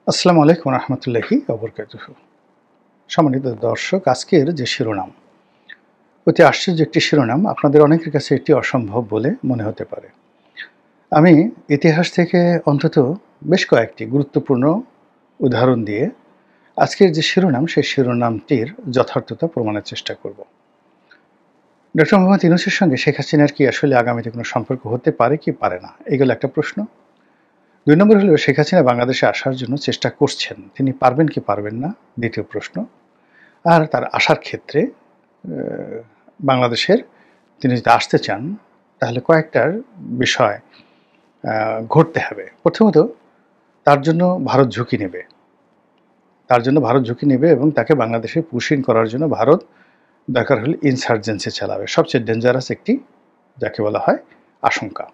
আসসালামু আলাইকুম রহমতুল্লাহি ওবরকাতুহু। সম্মানিত দর্শক, আজকের যে শিরোনাম অতি আশ্চর্য একটি শিরোনাম, আপনাদের অনেকের কাছে এটি অসম্ভব বলে মনে হতে পারে। আমি ইতিহাস থেকে অন্তত বেশ কয়েকটি গুরুত্বপূর্ণ উদাহরণ দিয়ে আজকের যে শিরোনাম সেই শিরোনামটির যথার্থতা প্রমাণের চেষ্টা করব। ডক্টর মোহাম্মদ ইউনূসের সঙ্গে শেখ হাসিনার কি আসলে আগামীতে কোনো সম্পর্ক হতে পারে কি পারে না, এগুলো একটা প্রশ্ন। ২ নম্বর হলো শেখ হাসিনা বাংলাদেশে আসার জন্য চেষ্টা করছেন, তিনি পারবেন কি পারবেন না, দ্বিতীয় প্রশ্ন। আর তার আসার ক্ষেত্রে বাংলাদেশের তিনি যদি আসতে চান তাহলে কয়েকটার বিষয় ঘটতে হবে। প্রথমত, তার জন্য ভারত ঝুঁকি নেবে, এবং তাকে বাংলাদেশে পুশিং করার জন্য ভারত দরকার হলে ইনসার্জেন্সি চালাবে, সবচেয়ে ডেঞ্জারাস একটি যাকে বলা হয় আশঙ্কা।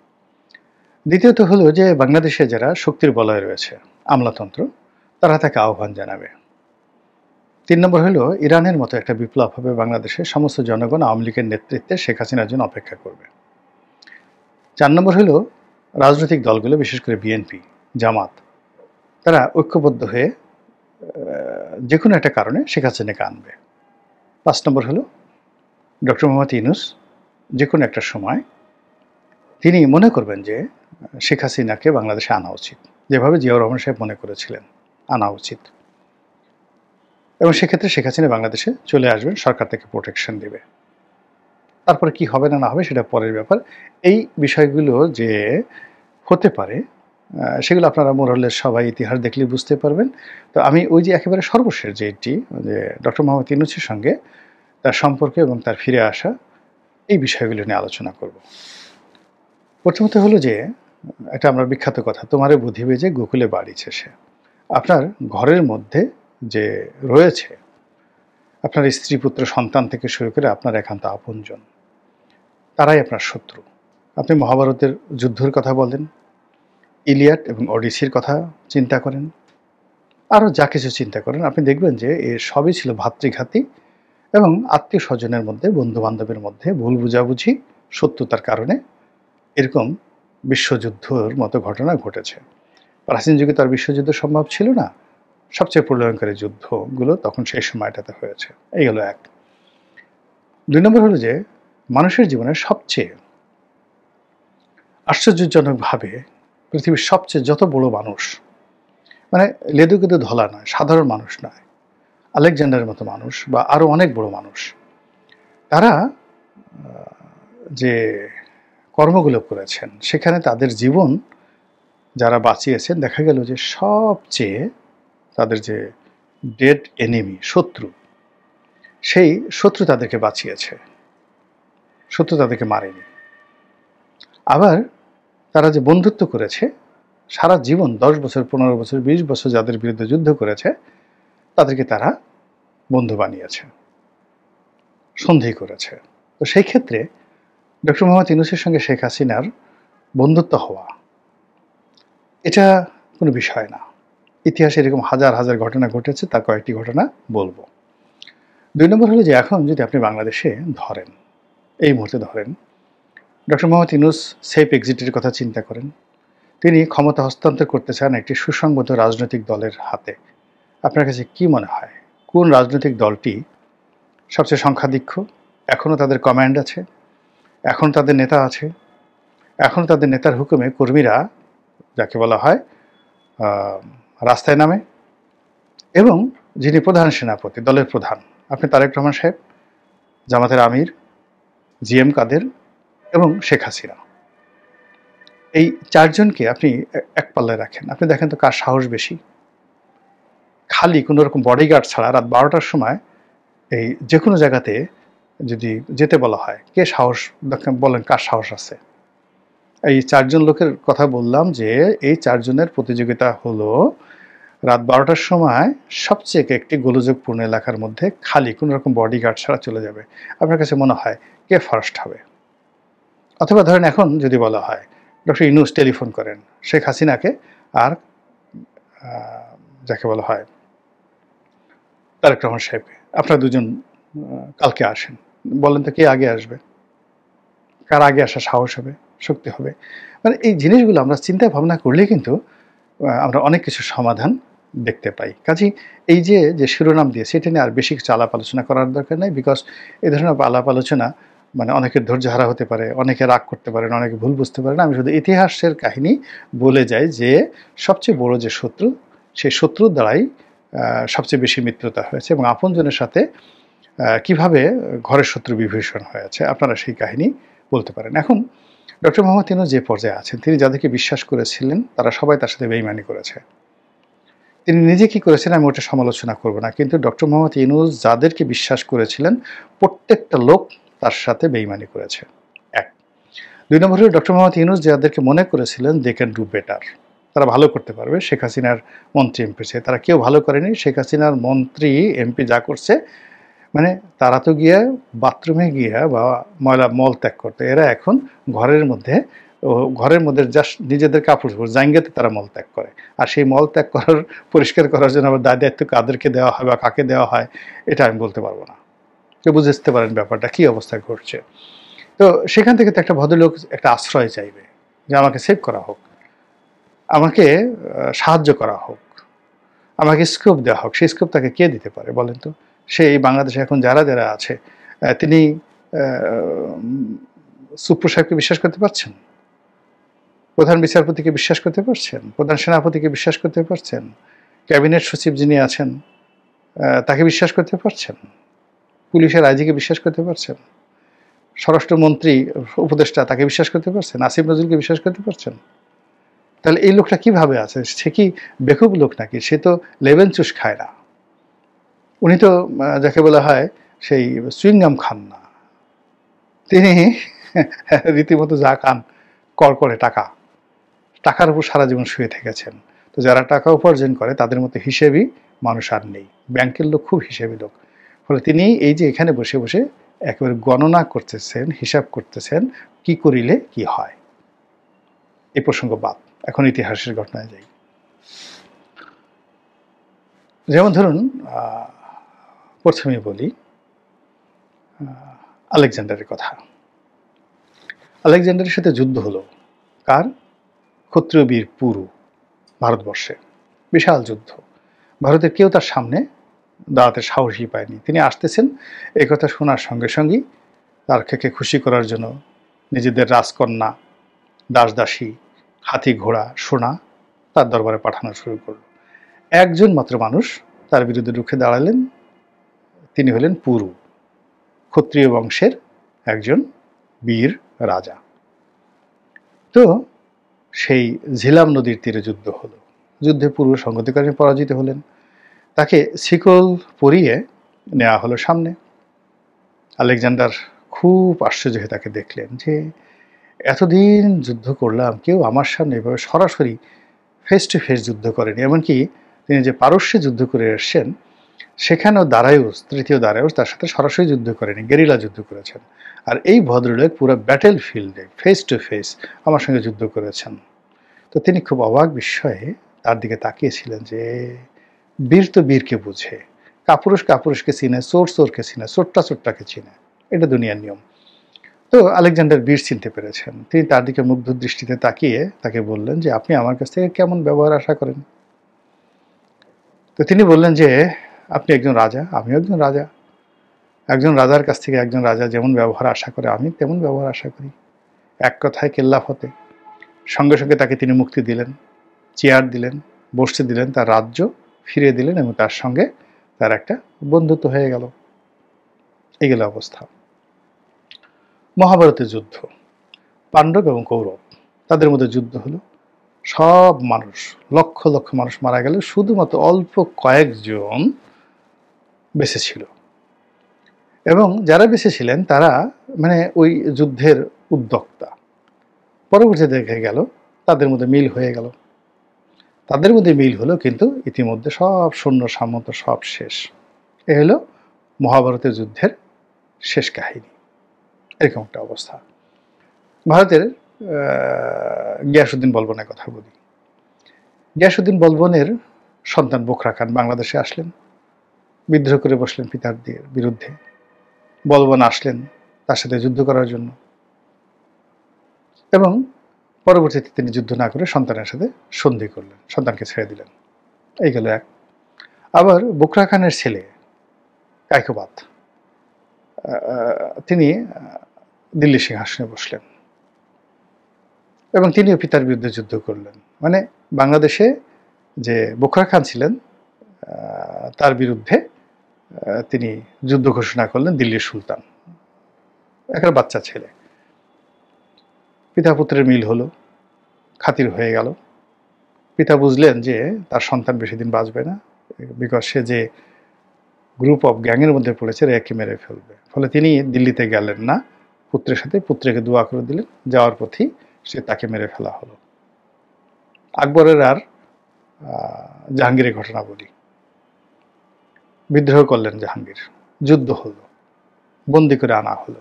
দ্বিতীয়ত হলো যে বাংলাদেশে যারা শক্তির বলয়ে রয়েছে, আমলাতন্ত্র, তারা তাকে আহ্বান জানাবে। ৩ নম্বর হলো ইরানের মতো একটা বিপ্লব হবে বাংলাদেশে, সমস্ত জনগণ আওয়ামী লীগের নেতৃত্বে শেখ হাসিনার জন্য অপেক্ষা করবে। ৪ নম্বর হলো রাজনৈতিক দলগুলো, বিশেষ করে বিএনপি, জামাত, তারা ঐক্যবদ্ধ হয়ে যে কোনো একটা কারণে শেখ হাসিনাকে আনবে। ৫ নম্বর হলো ডক্টর মোহাম্মদ ইউনূস যে কোনো একটা সময় তিনি মনে করবেন যে শেখ হাসিনাকে বাংলাদেশে আনা উচিত, যেভাবে জিয়াউর রহমান সাহেব মনে করেছিলেন আনা উচিত, এবং সেক্ষেত্রে শেখ হাসিনা বাংলাদেশে চলে আসবেন, সরকার থেকে প্রোটেকশন দেবে। তারপরে কি হবে না না হবে সেটা পরের ব্যাপার। এই বিষয়গুলো যে হতে পারে সেগুলো আপনারা মোরালের সবাই ইতিহাস দেখলে বুঝতে পারবেন। তো আমি ওই যে একেবারে সর্বশেষ যেটি যে ডক্টর মোহাম্মদ ইউনূসের সঙ্গে তার সম্পর্ক এবং তার ফিরে আসা, এই বিষয়গুলো নিয়ে আলোচনা করব। প্রথমত হলো যে এটা আমরা বিখ্যাত কথা, তোমারে বুঝিবে যে গোকুলে বাড়িছে সে। আপনার ঘরের মধ্যে যে রয়েছে আপনার স্ত্রী, পুত্র, সন্তান থেকে শুরু করে আপনার একান্ত আপনজন, তারাই আপনার শত্রু। আপনি মহাভারতের যুদ্ধের কথা বলেন, ইলিয়াড এবং ওডিসির কথা চিন্তা করেন, আরও যা কিছু চিন্তা করেন, আপনি দেখবেন যে এ সবই ছিল ভাতৃঘাতী এবং আত্মীয় স্বজনের মধ্যে, বন্ধু বান্ধবের মধ্যে ভুল বুঝাবুঝি, শত্রুতার কারণে এরকম বিশ্বযুদ্ধর মতো ঘটনা ঘটেছে। প্রাচীন যুগে তো আর বিশ্বযুদ্ধ সম্ভব ছিল না, সবচেয়ে প্রলয়ঙ্কারী যুদ্ধগুলো তখন সেই সময়টাতে হয়েছে। এই হলো এক। ২ নম্বর হলো যে মানুষের জীবনের সবচেয়ে আশ্চর্যজনকভাবে পৃথিবীর সবচেয়ে যত বড় মানুষ, মানে লেদু কেদু ধলা নয়, সাধারণ মানুষ নয়, আলেকজান্ডারের মতো মানুষ বা আরও অনেক বড় মানুষ, তারা যে কর্মগুলো করেছেন সেখানে তাদের জীবন যারা বাঁচিয়েছেন, দেখা গেল যে সবচেয়ে তাদের যে ডেড এনিমি, শত্রু, সেই শত্রু তাদেরকে বাঁচিয়েছে, শত্রু তাদেরকে মারেনি। আবার তারা যে বন্ধুত্ব করেছে সারা জীবন, 10 বছর, 15 বছর, 20 বছর যাদের বিরুদ্ধে যুদ্ধ করেছে তাদেরকে তারা বন্ধু বানিয়েছে, সন্ধি করেছে। তো সেই ক্ষেত্রে ডক্টর মোহাম্মদ ইউনূসের সঙ্গে শেখ হাসিনার বন্ধুত্ব হওয়া এটা কোনো বিষয় না। ইতিহাসে এরকম হাজার হাজার ঘটনা ঘটেছে, তার কয়েকটি ঘটনা বলবো। ২ নম্বর হলো যে এখন যদি আপনি বাংলাদেশে ধরেন, এই মুহূর্তে ধরেন ডক্টর মোহাম্মদ ইউনূস সেফ এক্সিটের কথা চিন্তা করেন, তিনি ক্ষমতা হস্তান্তর করতে চান একটি সুসংগত রাজনৈতিক দলের হাতে। আপনার কাছে কি মনে হয় কোন রাজনৈতিক দলটি সবচেয়ে সংখ্যাধিক্য? এখনও তাদের কমান্ড আছে, এখন তাদের নেতা আছে, এখন তাদের নেতার হুকুমে কর্মীরা যাকে বলা হয় রাস্তায় নামে, এবং যিনি প্রধান সেনাপতি, দলের প্রধান, আপনি তারেক রহমান সাহেব, জামাতের আমির জিএম কাদের এবং শেখ হাসিনা, এই চারজনকে আপনি এক পাল্লায় রাখেন। আপনি দেখেন তো কার সাহস বেশি। খালি কোনো রকম বডিগার্ড ছাড়া রাত 12টার সময় এই যে কোনো জায়গাতে যদি যেতে বলা হয়, কে সাহস বলেন, কার সাহস আছে? এই 4 জন লোকের কথা বললাম যে এই 4 জনের প্রতিযোগিতা হলো রাত 12টার সময় সবচেয়ে একটি গোলযোগপূর্ণ এলাকার মধ্যে খালি কোনো রকম বডিগার্ড ছাড়া চলে যাবে। আপনার কাছে মনে হয় কে ফার্স্ট হবে? অথবা ধরেন এখন যদি বলা হয় ডক্টর ইউনূস টেলিফোন করেন শেখ হাসিনাকে আর যাকে বলা হয় তারেক রহমান সাহেবকে, আপনারা দুজন কালকে আসেন, বলেন তো কে আগে আসবে? কার আগে আসার সাহস হবে, শক্তি হবে? মানে এই জিনিসগুলো আমরা চিন্তা ভাবনা করলে কিন্তু আমরা অনেক কিছু সমাধান দেখতে পাই। কাজেই এই যে শিরোনাম দিয়েছি এটা নিয়ে আর বেশি কিছু আলাপ আলোচনা করার দরকার নাই। বিকজ এ ধরনের আলাপ আলোচনা মানে অনেকের ধৈর্যহারা হতে পারে, অনেকে রাগ করতে পারেন, অনেকে ভুল বুঝতে পারেন। আমি শুধু ইতিহাসের কাহিনী বলে যাই যে সবচেয়ে বড় যে শত্রু, সেই শত্রুর দ্বারাই সবচেয়ে বেশি মিত্রতা হয়েছে এবং আপনজনের সাথে কিভাবে ঘরের শত্রু বিভীষণ হয়েছে আপনারা সেই কাহিনী বলতে পারেন। এখন ডক্টর মোহাম্মদ ইউনূস যে পর্যায়ে আছেন, তিনি যাদেরকে বিশ্বাস করেছিলেন তারা সবাই তার সাথে বেইমানি করেছে। তিনি নিজে কি করেছেন আমি ওটা সমালোচনা করব না, কিন্তু ডক্টর মোহাম্মদ ইউনূস যাদেরকে বিশ্বাস করেছিলেন প্রত্যেকটা লোক তার সাথে বেইমানি করেছে। এক। ২ নম্বর হলো ডক্টর মোহাম্মদ ইউনূস যাদেরকে মনে করেছিলেন দে ক্যান ডু বেটার, তারা ভালো করতে পারবে, শেখ হাসিনার মন্ত্রী এমপি চেয়ে তারা কেউ ভালো করেনি। শেখ হাসিনার মন্ত্রী এমপি যা করছে মানে তারা তো গিয়া বাথরুমে গিয়া বা মল ত্যাগ করতে, এরা এখন ঘরের মধ্যে জাস্ট নিজেদের কাপড় জাঙ্গিয়াতে তারা মল ত্যাগ করে। আর সেই মল ত্যাগ পরিষ্কার করার জন্য আবার দায়িত্ব কাদেরকে দেওয়া হয় বা কাকে দেওয়া হয় এটা আমি বলতে পারবো না। কেউ বুঝতে পারেন ব্যাপারটা কী অবস্থায় ঘটছে। তো সেখান থেকে তো একটা ভদ্রলোক একটা আশ্রয় চাইবে যে আমাকে সেভ করা হোক, আমাকে সাহায্য করা হোক, আমাকে স্কোপ দেওয়া হোক। সেই স্কোপ তাকে কে দিতে পারে বলেন তো? সেই বাংলাদেশে এখন যারা যারা আছে তিনি সুপ্র সাহেবকে বিশ্বাস করতে পারছেন? প্রধান বিচারপতিকে বিশ্বাস করতে পারছেন? প্রধান সেনাপতিকে বিশ্বাস করতে পারছেন? ক্যাবিনেট সচিব যিনি আছেন তাকে বিশ্বাস করতে পারছেন? পুলিশের আইজিকে বিশ্বাস করতে পারছেন? স্বরাষ্ট্রমন্ত্রী উপদেষ্টা তাকে বিশ্বাস করতে পারছেন? আসিফ নজরুলকে বিশ্বাস করতে পারছেন? তাহলে এই লোকটা কিভাবে আছে? সে কি বেকুব লোক নাকি? সে তো লেবেন চুষ খায় না। উনি তো যাকে বলা হয় সেই চুইংগাম খান না, তিনি রীতিমতো যা খান করে টাকার উপর সারা জীবন শুয়ে থেকেছেন। তো যারা টাকা উপার্জন করে তাদের মতো হিসেবই মানুষ আর নেই। ব্যাংকের লোক খুব হিসেবি লোক। ফলে তিনি এই যে এখানে বসে বসে একেবারে গণনা করতেছেন, হিসাব করতেছেন কি করিলে কি হয়। এই প্রসঙ্গ বাদ, এখন ইতিহাসের ঘটনায় যাই। যেমন ধরুন প্রথমে বলি আলেকজান্ডারের কথা। আলেকজান্ডারের সাথে যুদ্ধ হলো কার? ক্ষত্রিয় বীর পুরু ভারতবর্ষে, বিশাল যুদ্ধ। ভারতের কেউ তার সামনে দাঁড়াতে সাহসই পায়নি। তিনি আসতেছেন এই কথা শোনার সঙ্গে সঙ্গেই তার খেকে খুশি করার জন্য নিজেদের রাজকন্যা, দাসদাসী, হাতি ঘোড়া, সোনা তার দরবারে পাঠানো শুরু করল। একজন মাত্র মানুষ তার বিরুদ্ধে রুখে দাঁড়ালেন, তিনি হলেন পুরু, ক্ষত্রিয় বংশের একজন বীর রাজা। তো সেই ঝিলাম নদীর তীরে যুদ্ধ হলো। যুদ্ধে পুরু সংগতিকারী পরাজিত হলেন, তাকে শিকল পরিয়ে নেওয়া হলো সামনে। আলেকজান্ডার খুব আশ্চর্য হয়ে তাকে দেখলেন যে এতদিন যুদ্ধ করলাম, কেউ আমার সামনে এভাবে সরাসরি ফেস টু ফেস যুদ্ধ করেনি। এমনকি তিনি যে পারস্যে যুদ্ধ করে এসছেন সেখানেও দারায়ুস, তৃতীয় দারায়ুস তার সাথে সরাসরি যুদ্ধ করেনি, গেরিলা যুদ্ধ করেছেন। আর এই ভদ্রলোক পুরো ব্যাটেল ফিল্ডে ফেস টু ফেস আমার সঙ্গে যুদ্ধ করেছেন। তো তিনি খুব অবাক বিস্ময়ে তার দিকে তাকিয়েছিলেন যে বীর তো বীরকে বুঝে, কাপুরুষ কাপুরুষকে চিনে, চোর চোরকে চিনে, চোরটা চোরটাকে চিনে, এটা দুনিয়ার নিয়ম। তো আলেকজান্ডার বীর চিনতে পেরেছেন। তিনি তার দিকে মুগ্ধ দৃষ্টিতে তাকিয়ে তাকে বললেন যে আপনি আমার কাছ থেকে কেমন ব্যবহার আশা করেন? তো তিনি বললেন যে আপনি একজন রাজা, আমিও একজন রাজা। একজন রাজার কাছ থেকে একজন রাজা যেমন ব্যবহার আশা করে আমি তেমন ব্যবহার আশা করি। এক কথায় কেল্লা ফতে। সঙ্গে সঙ্গে তাকে তিনি মুক্তি দিলেন, চেয়ার দিলেন, বসতে দিলেন, তার রাজ্য ফিরিয়ে দিলেন এবং তার সঙ্গে তার একটা বন্ধুত্ব হয়ে গেল। এই গেল অবস্থা। মহাভারতের যুদ্ধ, পাণ্ডব এবং কৌরব তাদের মধ্যে যুদ্ধ হলো। সব মানুষ, লক্ষ লক্ষ মানুষ মারা গেল, শুধুমাত্র অল্প কয়েকজন বেঁচে ছিল। এবং যারা বেঁচে ছিলেন তারা মানে ওই যুদ্ধের উদ্যোক্তা। পরবর্তীতে দেখে গেল তাদের মধ্যে মিল হয়ে গেল। তাদের মধ্যে মিল হলো, কিন্তু ইতিমধ্যে সব সৈন্য সামন্ত সব শেষ। এ হলো মহাভারতের যুদ্ধের শেষ কাহিনী। এরকম একটা অবস্থা। ভারতের গিয়াসউদ্দিন বলবনের কথা বলি। গিয়াসউদ্দিন বলবনের সন্তান বোখরা খান বাংলাদেশে আসলেন, বিদ্রোহ করে বসলেন পিতার বিরুদ্ধে। বলবন আসলেন তার সাথে যুদ্ধ করার জন্য এবং পরবর্তীতে তিনি যুদ্ধ না করে সন্তানের সাথে সন্ধি করলেন, সন্তানকে ছেড়ে দিলেন। এই গেল এক। আবার বুকরা খানের ছেলে কায়কোবাদ, তিনি দিল্লি সিংহাসনে বসলেন এবং তিনিও পিতার বিরুদ্ধে যুদ্ধ করলেন। মানে বাংলাদেশে যে বুকরা খান ছিলেন তার বিরুদ্ধে তিনি যুদ্ধ ঘোষণা করলেন দিল্লির সুলতান, একটা বাচ্চা ছেলে। পিতা পুত্রের মিল হলো, খাতির হয়ে গেল। পিতা বুঝলেন যে তার সন্তান বেশি দিন বাঁচবে না, বিকজ সে যে গ্রুপ অফ গ্যাংয়ের মধ্যে পড়েছে একে মেরে ফেলবে। ফলে তিনি দিল্লিতে গেলেন না পুত্রের সাথে, পুত্রকে দোয়া করে দিলেন, যাওয়ার পথেই সে তাকে মেরে ফেলা হলো। আকবরের আর জাহাঙ্গীরের ঘটনা বলি। বিদ্রোহ করলেন জাহাঙ্গীর, যুদ্ধ হলো, বন্দি করে আনা হলো।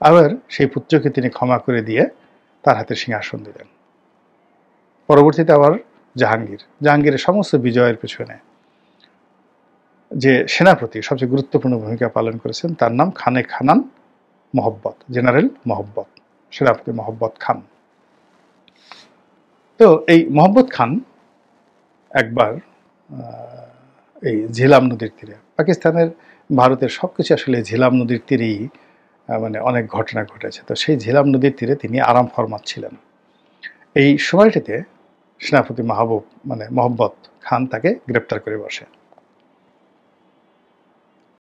আবার সেই পুত্রকে তিনি ক্ষমা করে দিয়ে তার হাতে সিংহাসন দিলেন। পরবর্তীতে আবার জাহাঙ্গীরের সমস্ত বিজয়ের পেছনে যে সেনাপতি সবচেয়ে গুরুত্বপূর্ণ ভূমিকা পালন করেছেন তার নাম খানে খানান মহব্বত, জেনারেল মহব্বত, সেনাপতি মহব্বত খান। তো এই মহব্বত খান একবার এই ঝিলাম নদীর তীরে, পাকিস্তানের ভারতের সবকিছু আসলে ঝিলাম নদীর তীরেই মানে অনেক ঘটনা ঘটেছে। তো সেই ঝিলাম নদীর তীরে তিনি আরাম ফরমাচ্ছিলেন। এই সময়টিতে সেনাপতি মহব্বত খান তাকে গ্রেপ্তার করে বসে।